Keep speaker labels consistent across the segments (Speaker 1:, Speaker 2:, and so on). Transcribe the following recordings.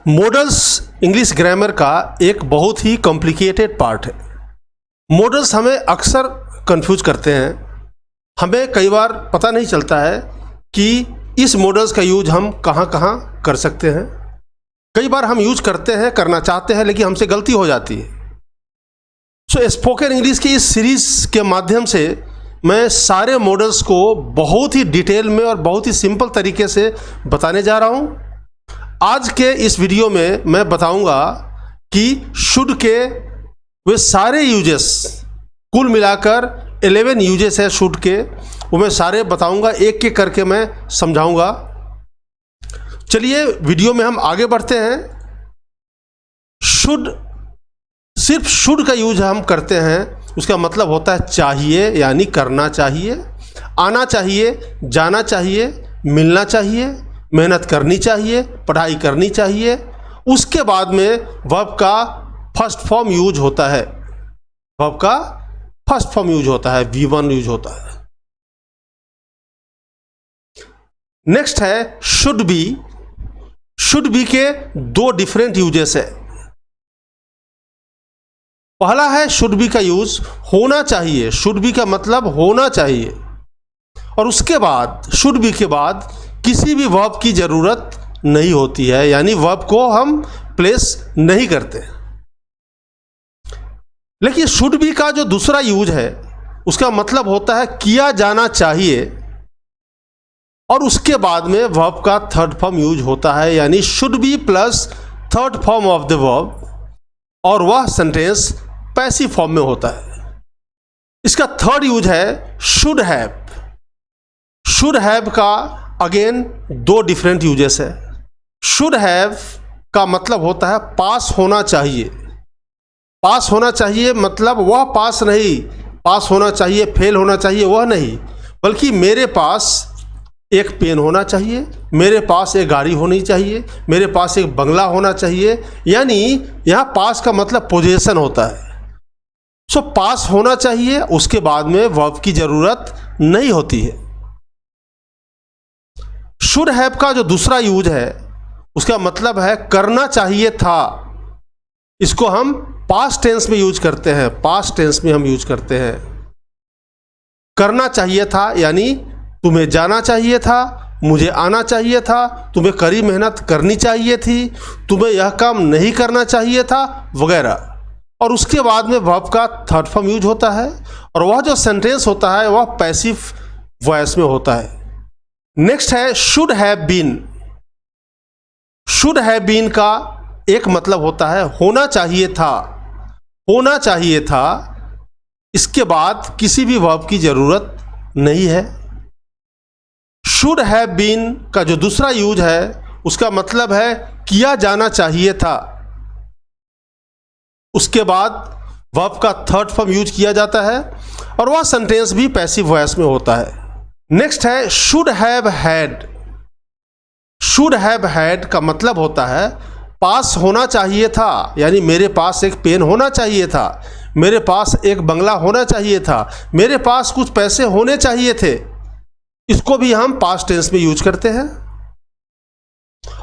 Speaker 1: Models English grammar का एक बहुत ही कॉम्प्लिकेटेड पार्ट है। मॉडल्स हमें अक्सर कंफ्यूज करते हैं। हमें कई बार पता नहीं चलता है कि इस मॉडल्स का यूज हम कहाँ कहाँ कर सकते हैं। कई बार हम यूज करते हैं, करना चाहते हैं, लेकिन हमसे गलती हो जाती है। सो स्पोकन इंग्लिश की इस सीरीज़ के माध्यम से मैं सारे मॉडल्स को बहुत ही डिटेल में और बहुत ही सिंपल तरीके से बताने जा रहा हूँ। आज के इस वीडियो में मैं बताऊंगा कि शुड के वे सारे यूजेस, कुल मिलाकर 11 यूजेस है शुड के, वो मैं सारे बताऊंगा, एक एक करके मैं समझाऊंगा। चलिए वीडियो में हम आगे बढ़ते हैं। शुड, सिर्फ शुड का यूज हम करते हैं, उसका मतलब होता है चाहिए, यानी करना चाहिए, आना चाहिए, जाना चाहिए, मिलना चाहिए, मेहनत करनी चाहिए, पढ़ाई करनी चाहिए। उसके बाद में वर्ब का फर्स्ट फॉर्म यूज होता है, वर्ब का फर्स्ट फॉर्म यूज होता है, V1 यूज होता है। नेक्स्ट है शुड बी। शुड बी के दो डिफरेंट यूजेस है। पहला है शुड बी का यूज होना चाहिए, शुड बी का मतलब होना चाहिए, और उसके बाद शुड बी के बाद किसी भी वर्ब की ज़रूरत नहीं होती है, यानी वर्ब को हम प्लेस नहीं करते। लेकिन शुड बी का जो दूसरा यूज है उसका मतलब होता है किया जाना चाहिए, और उसके बाद में वर्ब का थर्ड फॉर्म यूज होता है, यानी should be plus third form of the verb, और वह सेंटेंस पैसिव फॉर्म में होता है। इसका थर्ड यूज है शुड हैव। शुड हैव का अगेन दो डिफरेंट यूजेस है। शुड हैव का मतलब होता है पास होना चाहिए। पास होना चाहिए मतलब वह पास नहीं, पास होना चाहिए, फेल होना चाहिए वह नहीं, बल्कि मेरे पास एक पेन होना चाहिए, मेरे पास एक गाड़ी होनी चाहिए, मेरे पास एक बंगला होना चाहिए, यानी यहाँ पास का मतलब पोजीशन होता है। सो पास होना चाहिए, उसके बाद में वर्ब की ज़रूरत नहीं होती है। शुड हैव का जो दूसरा यूज है उसका मतलब है करना चाहिए था। इसको हम पास्ट टेंस में यूज करते हैं, पास्ट टेंस में हम यूज करते हैं। करना चाहिए था यानी तुम्हें जाना चाहिए था, मुझे आना चाहिए था, तुम्हें कड़ी मेहनत करनी चाहिए थी, तुम्हें यह काम नहीं करना चाहिए था, वगैरह। और उसके बाद में वर्ब का थर्ड फॉर्म यूज होता है, और वह जो सेंटेंस होता है वह पैसिव वॉइस में होता है। नेक्स्ट है should have been. Should have been का एक मतलब होता है होना चाहिए था, होना चाहिए था, इसके बाद किसी भी वर्ब की जरूरत नहीं है। शुड हैव बीन का जो दूसरा यूज है उसका मतलब है किया जाना चाहिए था, उसके बाद वर्ब का थर्ड फॉर्म यूज किया जाता है, और वह सेंटेंस भी पैसिव वॉइस में होता है। नेक्स्ट है should have had. Should have had का मतलब होता है पास होना चाहिए था, यानी मेरे पास एक पेन होना चाहिए था, मेरे पास एक बंगला होना चाहिए था, मेरे पास कुछ पैसे होने चाहिए थे। इसको भी हम पास्ट टेंस में यूज करते हैं,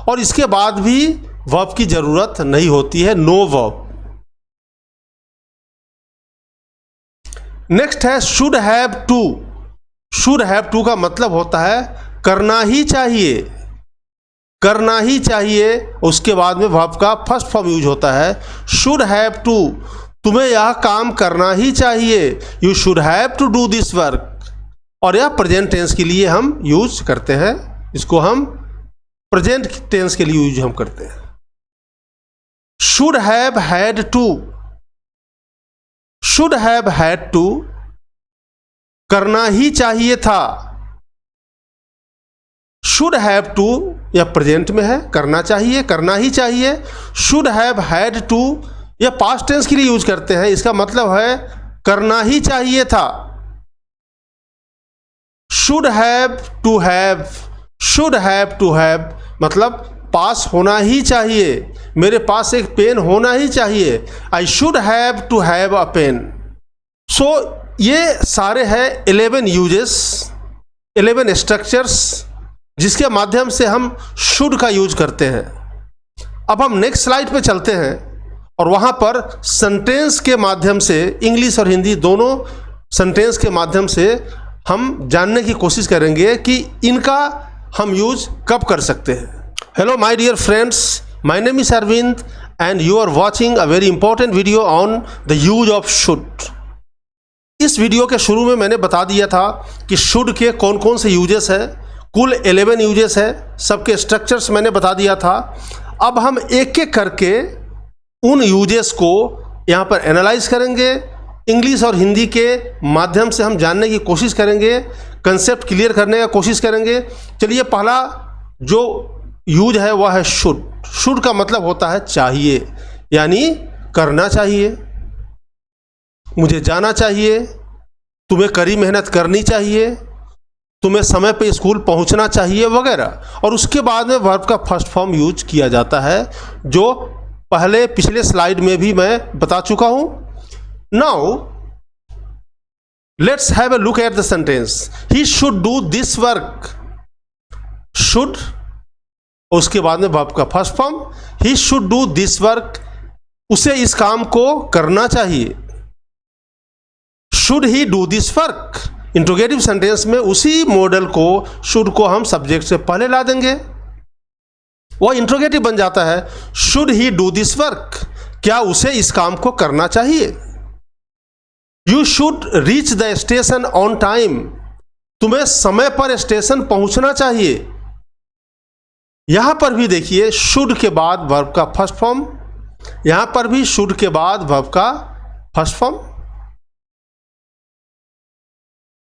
Speaker 1: और इसके बाद भी वर्ब की जरूरत नहीं होती है, नो वर्ब। नेक्स्ट है should have to. Should have to का मतलब होता है करना ही चाहिए, करना ही चाहिए, उसके बाद में वर्ब का फर्स्ट फॉर्म यूज होता है शुड हैव टू। तुम्हें यह काम करना ही चाहिए, you should have to do this work, और यह प्रेजेंट टेंस के लिए हम यूज करते हैं, इसको हम प्रेजेंट टेंस के लिए यूज हम करते हैं। Should have had to. Should have had to करना ही चाहिए था। शुड हैव टू यह प्रेजेंट में है, करना चाहिए, करना ही चाहिए। शुड हैव हैड टू यह पास्ट टेंस के लिए यूज करते हैं, इसका मतलब है करना ही चाहिए था। Should have to have. Should have to have मतलब पास होना ही चाहिए, मेरे पास एक पेन होना ही चाहिए, I should have to have a pen. So ये सारे हैं 11 यूजेस, 11 स्ट्रक्चर्स जिसके माध्यम से हम शुड का यूज करते हैं। अब हम नेक्स्ट स्लाइड पे चलते हैं और वहाँ पर सेंटेंस के माध्यम से, इंग्लिश और हिंदी दोनों सेंटेंस के माध्यम से हम जानने की कोशिश करेंगे कि इनका हम यूज कब कर सकते हैं। Hello my dear friends, my name is Arvind and you are watching a very important video on the use of should. इस वीडियो के शुरू में मैंने बता दिया था कि शुड के कौन कौन से यूजेस है। कुल 11 यूजेस है, सबके स्ट्रक्चर्स मैंने बता दिया था। अब हम एक एक करके उन यूजेस को यहाँ पर एनालाइज करेंगे, इंग्लिश और हिंदी के माध्यम से हम जानने की कोशिश करेंगे, कंसेप्ट क्लियर करने का कोशिश करेंगे। चलिए, पहला जो यूज है वह है शुड। शुड का मतलब होता है चाहिए, यानी करना चाहिए, मुझे जाना चाहिए, तुम्हें कड़ी मेहनत करनी चाहिए, तुम्हें समय पे स्कूल पहुंचना चाहिए वगैरह। और उसके बाद में वर्ब का फर्स्ट फॉर्म यूज किया जाता है, जो पहले पिछले स्लाइड में भी मैं बता चुका हूं। Now let's have a look at the sentence. He should do this work. Should, उसके बाद में वर्ब का first form, he should do this work, उसे इस काम को करना चाहिए। Should he do this work, interrogative sentence में उसी मॉडल को, शुड को हम सब्जेक्ट से पहले ला देंगे, वह इंट्रोगेटिव बन जाता है। Should he do this work, क्या उसे इस काम को करना चाहिए। You should reach the station on time, तुम्हें समय पर स्टेशन पहुंचना चाहिए। यहां पर भी देखिए, शुड के बाद वर्ब का फर्स्ट फॉर्म, यहां पर भी शुड के बाद वर्ब का फर्स्ट फॉर्म,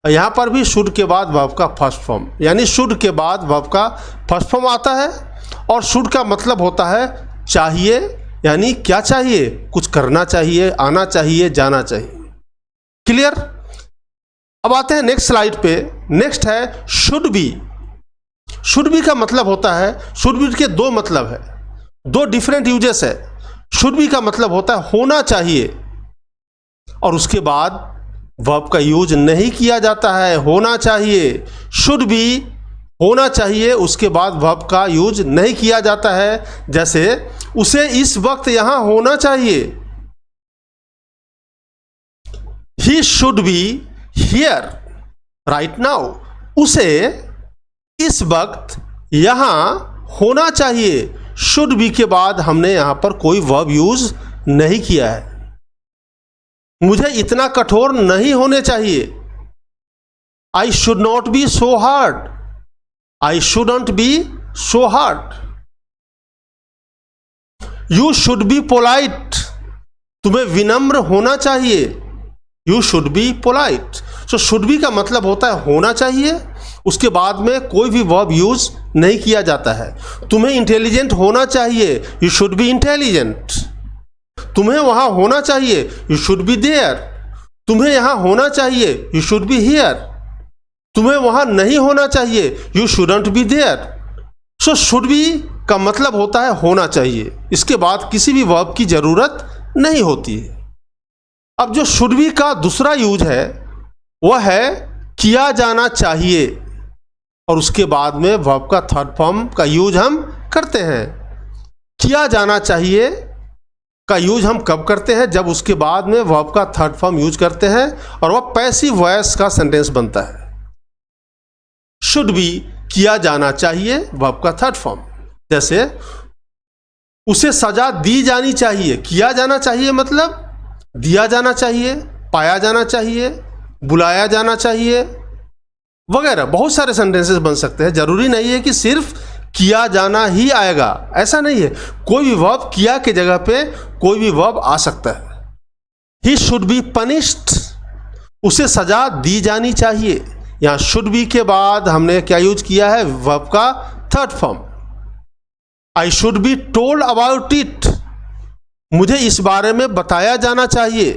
Speaker 1: यहां पर भी शुड के बाद वर्ब का फर्स्ट फॉर्म, यानी शुड के बाद वर्ब का फर्स्ट फॉर्म आता है। और शुड का मतलब होता है चाहिए, यानी क्या चाहिए, कुछ करना चाहिए, आना चाहिए, जाना चाहिए। क्लियर। अब आते हैं नेक्स्ट स्लाइड पे। नेक्स्ट है शुड बी। शुड बी का मतलब होता है, शुड बी के दो मतलब है, दो डिफरेंट यूजेस है। शुड बी का मतलब होता है होना चाहिए, और उसके बाद वर्ब का यूज नहीं किया जाता है, होना चाहिए। शुड बी, होना चाहिए, उसके बाद वर्ब का यूज नहीं किया जाता है। जैसे उसे इस वक्त यहां होना चाहिए, he should be here right now, उसे इस वक्त यहां होना चाहिए। शुड बी के बाद हमने यहां पर कोई वर्ब यूज नहीं किया है। मुझे इतना कठोर नहीं होने चाहिए, I should not be so hard, I shouldn't be so hard. You should be polite, तुम्हें विनम्र होना चाहिए, you should be polite. So should be का मतलब होता है होना चाहिए, उसके बाद में कोई भी वर्ब यूज नहीं किया जाता है। तुम्हें इंटेलिजेंट होना चाहिए, यू शुड बी इंटेलिजेंट। तुम्हें वहां होना चाहिए, यू शुड बी देयर। तुम्हें यहां होना चाहिए, यू शुड बी हियर। तुम्हें वहां नहीं होना चाहिए, you shouldn't be there. So should be का मतलब होता है होना चाहिए, इसके बाद किसी भी वर्ब की जरूरत नहीं होती है। अब जो शुड बी का दूसरा यूज है वह है किया जाना चाहिए, और उसके बाद में वर्ब का थर्ड फॉर्म का यूज हम करते हैं। किया जाना चाहिए का यूज हम कब करते हैं, जब उसके बाद में वर्ब का थर्ड फॉर्म यूज करते हैं और वह पैसिव वॉइस का सेंटेंस बनता है। शुड बी, किया जाना चाहिए, वर्ब का थर्ड फॉर्म। जैसे उसे सजा दी जानी चाहिए, किया जाना चाहिए मतलब दिया जाना चाहिए, पाया जाना चाहिए, बुलाया जाना चाहिए वगैरह। बहुत सारे सेंटेंसेस बन सकते हैं, जरूरी नहीं है कि सिर्फ किया जाना ही आएगा, ऐसा नहीं है। कोई भी वर्ब किया के जगह पे कोई भी वर्ब आ सकता है। ही शुड बी पनिश्ड, उसे सजा दी जानी चाहिए। यहां शुड बी के बाद हमने क्या यूज किया है, वर्ब का third form. I should be told about it, मुझे इस बारे में बताया जाना चाहिए।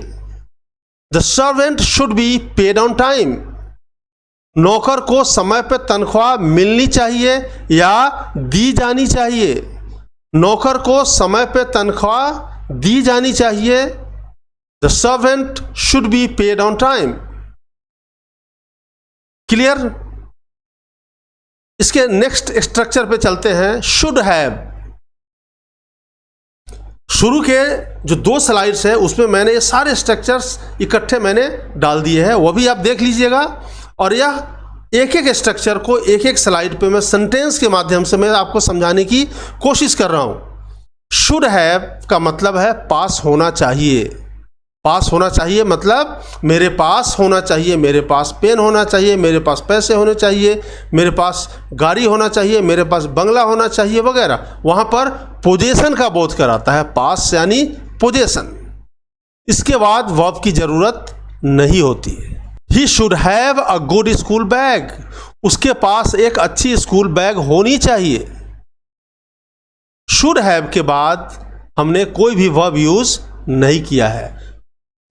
Speaker 1: The servant should be paid on time, नौकर को समय पर तनख्वाह मिलनी चाहिए या दी जानी चाहिए। नौकर को समय पर तनख्वाह दी जानी चाहिए। The servant should be paid on time. Clear. इसके नेक्स्ट स्ट्रक्चर पे चलते हैं, शुड हैव। शुरू के जो 2 स्लाइड्स है उसमें मैंने ये सारे स्ट्रक्चर्स इकट्ठे मैंने डाल दिए हैं, वो भी आप देख लीजिएगा। और यह एक एक स्ट्रक्चर को एक एक स्लाइड पे मैं सेंटेंस के माध्यम से मैं आपको समझाने की कोशिश कर रहा हूँ। शुड हैव का मतलब है पास होना चाहिए। पास होना चाहिए मतलब मेरे पास होना चाहिए, मेरे पास पेन होना चाहिए, मेरे पास पैसे होने चाहिए, मेरे पास गाड़ी होना चाहिए, मेरे पास बंगला होना चाहिए वगैरह। वहाँ पर पोजेशन का बोध कराता है, पास यानी पोजेशन। इसके बाद वर्ब की ज़रूरत नहीं होती है। ही should have a good school bag, उसके पास एक अच्छी स्कूल बैग होनी चाहिए। शुड हैव के बाद हमने कोई भी वर्ब यूज नहीं किया है।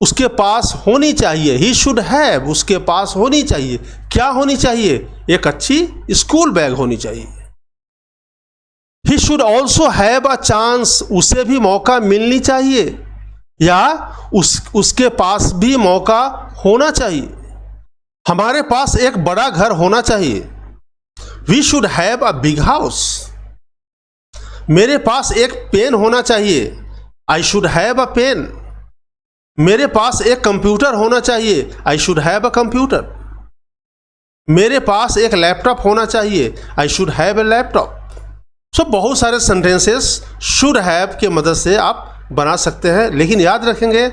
Speaker 1: उसके पास होनी चाहिए, ही शुड हैव, उसके पास होनी चाहिए। क्या होनी चाहिए? एक अच्छी स्कूल बैग होनी चाहिए। He should also have a chance, उसे भी मौका मिलनी चाहिए या उसके पास भी मौका होना चाहिए। हमारे पास एक बड़ा घर होना चाहिए। We should have a big house. मेरे पास एक पेन होना चाहिए। I should have a pen. मेरे पास एक कंप्यूटर होना चाहिए। I should have a computer. मेरे पास एक लैपटॉप होना चाहिए। I should have a laptop. So बहुत सारे सेंटेंसेस शुड हैव के मदद से आप बना सकते हैं, लेकिन याद रखेंगे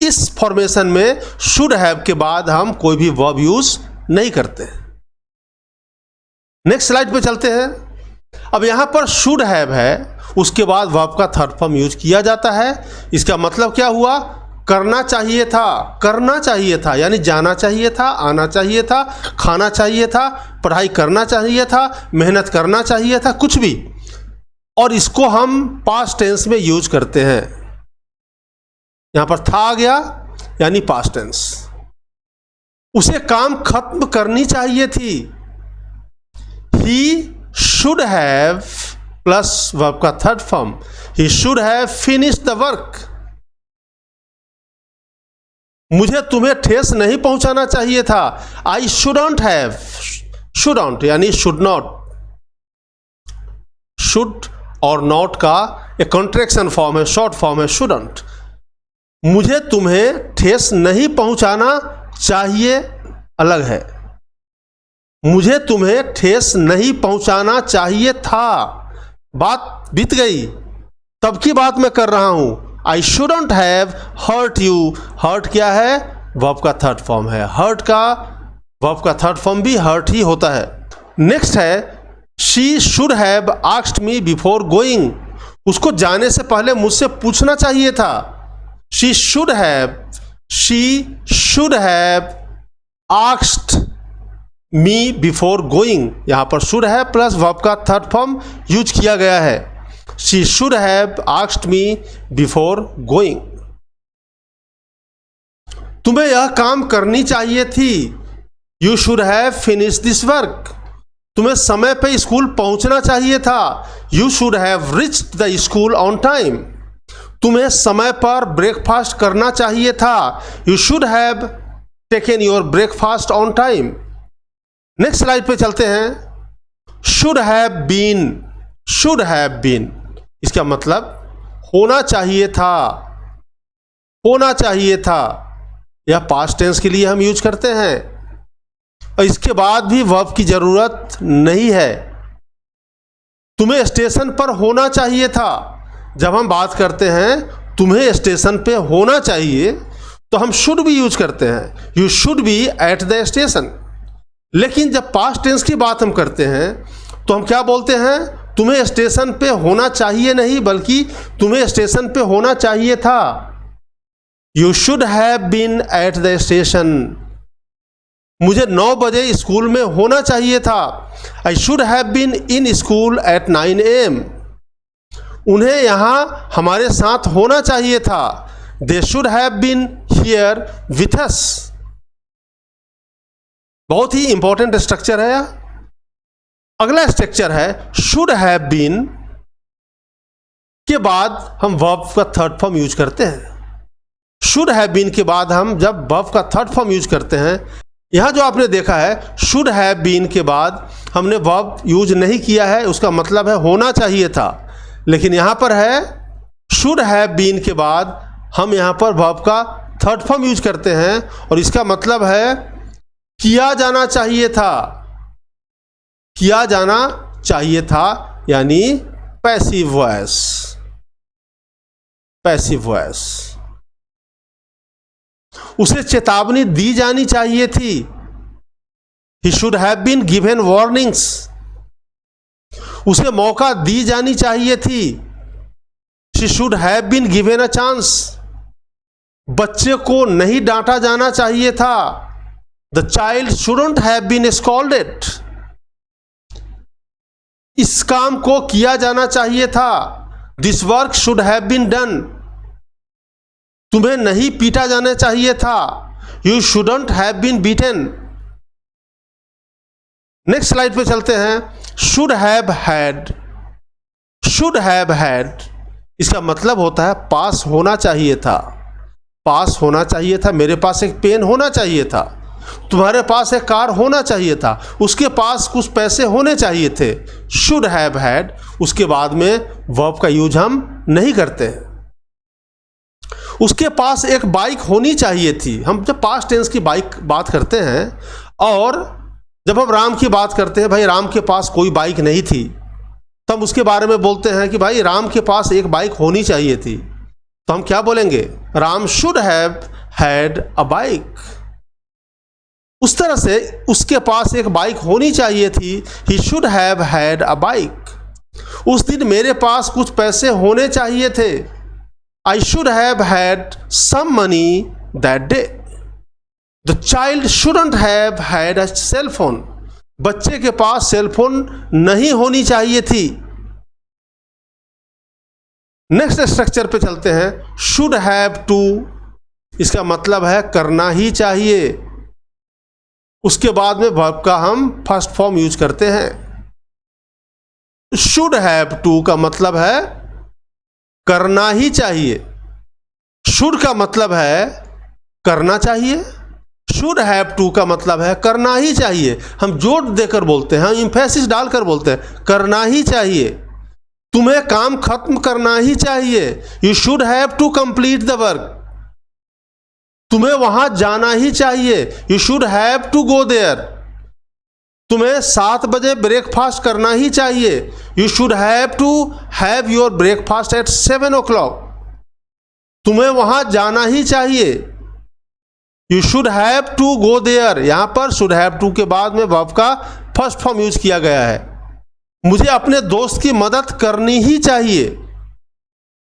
Speaker 1: इस फॉर्मेशन में शुड हैव के बाद हम कोई भी वर्ब यूज नहीं करते। नेक्स्ट स्लाइड पे चलते हैं। अब यहां पर शुड हैव है, उसके बाद वर्ब का थर्ड फॉर्म यूज किया जाता है। इसका मतलब क्या हुआ? करना चाहिए था, करना चाहिए था यानी जाना चाहिए था, आना चाहिए था, खाना चाहिए था, पढ़ाई करना चाहिए था, मेहनत करना चाहिए था, कुछ भी। और इसको हम पास्ट टेंस में यूज करते हैं। यहां पर था आ गया यानी पास्ट टेंस। उसे काम खत्म करनी चाहिए थी। He should have plus verb का third form, he should have finished the work. मुझे तुम्हें ठेस नहीं पहुंचाना चाहिए था। आई शुडंट हैव, शुडंट यानी शुड नॉट। शुड और नॉट का एक कॉन्ट्रैक्शन फॉर्म है, शॉर्ट फॉर्म है शुडंट। मुझे तुम्हें ठेस नहीं पहुंचाना चाहिए अलग है। मुझे तुम्हें ठेस नहीं पहुंचाना चाहिए था, बात बीत गई, तब की बात मैं कर रहा हूं। I shouldn't have hurt you. Hurt क्या है? वर्ब का थर्ड फॉर्म है। हर्ट का वर्ब का थर्ड फॉर्म भी हर्ट ही होता है। नेक्स्ट है she should have asked me before going. उसको जाने से पहले मुझसे पूछना चाहिए था। She should have asked me before going. यहां पर शुड हैव प्लस वर्ब का थर्ड फॉर्म यूज किया गया है। She should have asked me before going. तुम्हें यह काम करनी चाहिए थी। You should have finish this work. तुम्हें समय पे स्कूल पहुंचना चाहिए था। You should have reached the school on time. तुम्हें समय पर ब्रेकफास्ट करना चाहिए था। You should have taken your breakfast on time. Next slide पे चलते हैं। Should have been, should have been इसका मतलब होना चाहिए था, होना चाहिए था। यह पास्ट टेंस के लिए हम यूज करते हैं और इसके बाद भी वर्ब की जरूरत नहीं है। तुम्हें स्टेशन पर होना चाहिए था। जब हम बात करते हैं तुम्हें स्टेशन पे होना चाहिए तो हम शुड भी यूज करते हैं। You should be eight the station. लेकिन जब पास्ट टेंस की बात हम करते हैं तो हम क्या बोलते हैं? तुम्हें स्टेशन पे होना चाहिए नहीं, बल्कि तुम्हें स्टेशन पे होना चाहिए था। You should have been at the station. मुझे 9 बजे स्कूल में होना चाहिए था। I should have been in school at 9 AM। उन्हें यहां हमारे साथ होना चाहिए था। They should have been here with us. बहुत ही इंपॉर्टेंट स्ट्रक्चर है। अगला स्ट्रक्चर है शुड हैव बीन के बाद हम वर्ब का थर्ड फॉर्म यूज करते हैं। शुड हैव बीन के बाद हम जब वर्ब का थर्ड फॉर्म यूज करते हैं, यहां जो आपने देखा है शुड हैव बीन के बाद हमने वर्ब यूज नहीं किया है, उसका मतलब है होना चाहिए था। लेकिन यहां पर है शुड हैव बीन के बाद हम यहाँ पर वर्ब का थर्ड फॉर्म यूज करते हैं और इसका मतलब है किया जाना चाहिए था, किया जाना चाहिए था, यानी पैसिव वॉइस, पैसिव वॉइस। उसे चेतावनी दी जानी चाहिए थी, he should have been given warnings. उसे मौका दी जानी चाहिए थी, she should have been given a chance. बच्चे को नहीं डांटा जाना चाहिए था, the child shouldn't have been scolded. इस काम को किया जाना चाहिए था, this work should have been done. तुम्हें नहीं पीटा जाना चाहिए था, you shouldn't have been beaten. Next slide पे चलते हैं। Should have had, should have had इसका मतलब होता है पास होना चाहिए था, पास होना चाहिए था। मेरे पास एक पेन होना चाहिए था, तुम्हारे पास एक कार होना चाहिए था, उसके पास कुछ पैसे होने चाहिए थे। शुड हैव हैड, उसके बाद में वर्ब का यूज हम नहीं करते हैं। उसके पास एक बाइक होनी चाहिए थी, हम जब पास्ट टेंस की बात करते हैं और जब हम राम की बात करते हैं, भाई राम के पास कोई बाइक नहीं थी, तब उसके बारे में बोलते हैं कि भाई राम के पास एक बाइक होनी चाहिए थी, तो हम क्या बोलेंगे? Ram should have had a bike. उस तरह से उसके पास एक बाइक होनी चाहिए थी, he should have had a bike. उस दिन मेरे पास कुछ पैसे होने चाहिए थे, I should have had some money that day. The child shouldn't have had a cell phone. बच्चे के पास सेल फोन नहीं होनी चाहिए थी। नेक्स्ट स्ट्रक्चर पे चलते हैं। शुड हैव टू, इसका मतलब है करना ही चाहिए। उसके बाद में वर्ब का हम फर्स्ट फॉर्म यूज करते हैं। शुड हैव टू का मतलब है करना ही चाहिए। शुड का मतलब है करना चाहिए, शुड हैव टू का मतलब है करना ही चाहिए। हम जोर देकर बोलते हैं, इम्फेसिस डालकर बोलते हैं, करना ही चाहिए। तुम्हें काम खत्म करना ही चाहिए, you should have to complete the work. तुम्हें वहां जाना ही चाहिए, you should have to go there. तुम्हें 7 बजे ब्रेकफास्ट करना ही चाहिए, you should have to have your breakfast at 7 o'clock। तुम्हें वहां जाना ही चाहिए, you should have to go there. यहां पर शुड हैव टू के बाद में वर्ब का फर्स्ट फॉर्म यूज किया गया है। मुझे अपने दोस्त की मदद करनी ही चाहिए,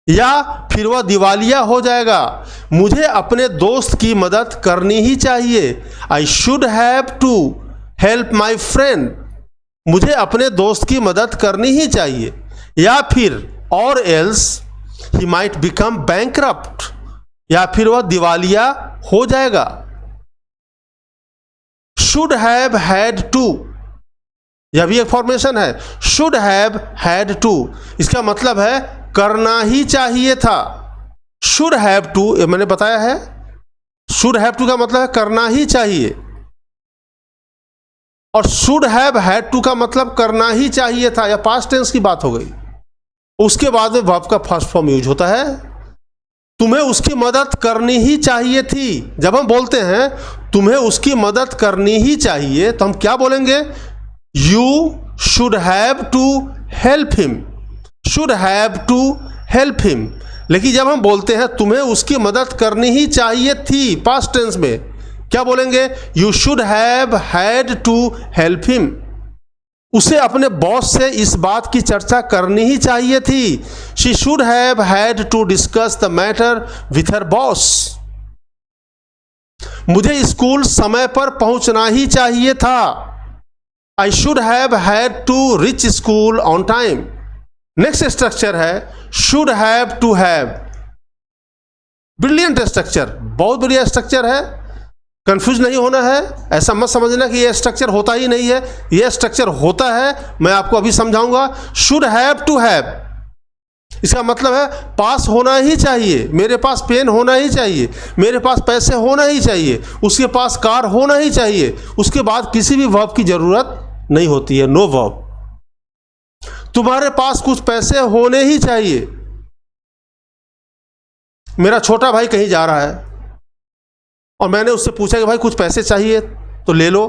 Speaker 1: या फिर वह दिवालिया हो जाएगा। मुझे अपने दोस्त की मदद करनी ही चाहिए, I should have to help my friend. मुझे अपने दोस्त की मदद करनी ही चाहिए, या फिर और else he might become bankrupt, या फिर वह दिवालिया हो जाएगा। शुड हैव हैड टू, यह भी एक फॉर्मेशन है। शुड हैव हैड टू, इसका मतलब है करना ही चाहिए था। शुड हैव टू, ये मैंने बताया है, शुड हैव टू का मतलब है करना ही चाहिए, और शुड हैव हैड टू का मतलब करना ही चाहिए था, या पास्ट टेंस की बात हो गई। उसके बाद में वर्ब का फर्स्ट फॉर्म यूज होता है। तुम्हें उसकी मदद करनी ही चाहिए थी। जब हम बोलते हैं तुम्हें उसकी मदद करनी ही चाहिए, तो हम क्या बोलेंगे? You should have to help him, should have to help him. लेकिन जब हम बोलते हैं तुम्हें उसकी मदद करनी ही चाहिए थी, पास्ट टेंस में क्या बोलेंगे? You should have had to help him. उसे अपने बॉस से इस बात की चर्चा करनी ही चाहिए थी, she should have had to discuss the matter with her boss. मुझे स्कूल समय पर पहुंचना ही चाहिए था, I should have had to reach school on time. Next structure है should have to have. Brilliant structure, बहुत बढ़िया स्ट्रक्चर है, कंफ्यूज नहीं होना है। ऐसा मत समझना कि यह स्ट्रक्चर होता ही नहीं है, यह स्ट्रक्चर होता है, मैं आपको अभी समझाऊंगा। शुड हैव टू हैव, इसका मतलब है पास होना ही चाहिए, मेरे पास पेन होना ही चाहिए, मेरे पास पैसे होना ही चाहिए, उसके पास कार होना ही चाहिए। उसके बाद किसी भी वर्ब की जरूरत नहीं होती है, नो वर्ब। तुम्हारे पास कुछ पैसे होने ही चाहिए, मेरा छोटा भाई कहीं जा रहा है और मैंने उससे पूछा कि भाई कुछ पैसे चाहिए तो ले लो।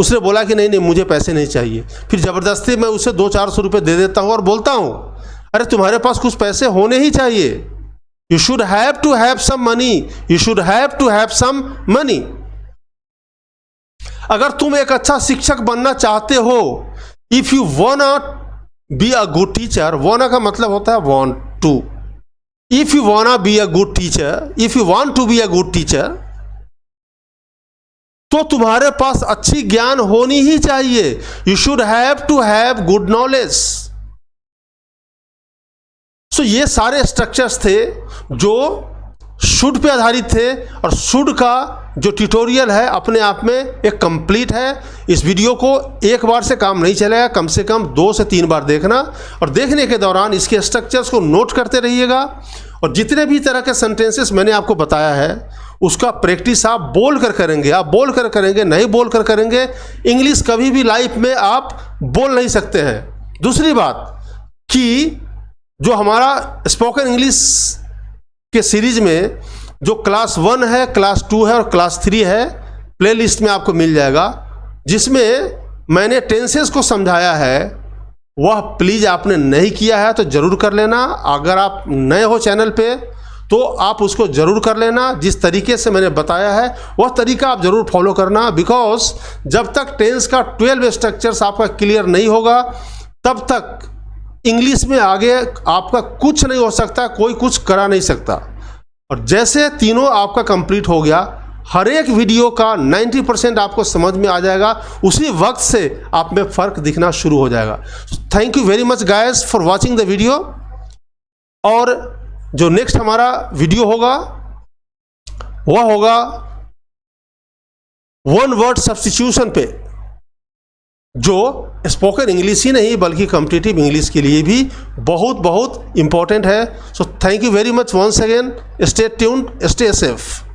Speaker 1: उसने बोला कि नहीं नहीं मुझे पैसे नहीं चाहिए। फिर ज़बरदस्ती मैं उसे 200-400 रुपये दे देता हूँ और बोलता हूँ अरे तुम्हारे पास कुछ पैसे होने ही चाहिए, you should have to have some money, you should have to have some money. अगर तुम एक अच्छा शिक्षक बनना चाहते हो, if you wanna be a good teacher, wanna का मतलब होता है want to, if you wanna be a good teacher, if you want to be a good teacher, तो तुम्हारे पास अच्छी ज्ञान होनी ही चाहिए। You should have to have good knowledge. सो ये सारे स्ट्रक्चर्स थे जो शुड पे आधारित थे, और शुड का जो ट्यूटोरियल है अपने आप में एक कंप्लीट है। इस वीडियो को एक बार से काम नहीं चलेगा, कम से कम 2 से 3 बार देखना, और देखने के दौरान इसके स्ट्रक्चर्स को नोट करते रहिएगा। और जितने भी तरह के सेंटेंसेस मैंने आपको बताया है उसका प्रैक्टिस आप बोल कर करेंगे, आप बोल कर करेंगे, नहीं बोल कर करेंगे। इंग्लिश कभी भी लाइफ में आप बोल नहीं सकते हैं। दूसरी बात कि जो हमारा स्पोकन इंग्लिश के सीरीज में जो क्लास 1 है, क्लास 2 है और क्लास 3 है, प्लेलिस्ट में आपको मिल जाएगा, जिसमें मैंने टेंसेस को समझाया है। वह प्लीज़ आपने नहीं किया है तो ज़रूर कर लेना। अगर आप नए हो चैनल पे तो आप उसको ज़रूर कर लेना। जिस तरीके से मैंने बताया है वह तरीका आप ज़रूर फॉलो करना, बिकॉज जब तक टेंस का 12 स्ट्रक्चर्स आपका क्लियर नहीं होगा तब तक इंग्लिश में आगे आपका कुछ नहीं हो सकता, कोई कुछ करा नहीं सकता। और जैसे तीनों आपका कंप्लीट हो गया, हर एक वीडियो का 90% आपको समझ में आ जाएगा, उसी वक्त से आप में फ़र्क दिखना शुरू हो जाएगा। Thank you very much guys for watching the video. और जो नेक्स्ट हमारा वीडियो होगा वह होगा 1 वर्ड सब्स्टिट्यूशन पे, जो स्पोकन इंग्लिश ही नहीं बल्कि कॉम्पिटिटिव इंग्लिश के लिए भी बहुत बहुत इंपॉर्टेंट है। So thank you very much once again. Stay tuned, stay safe.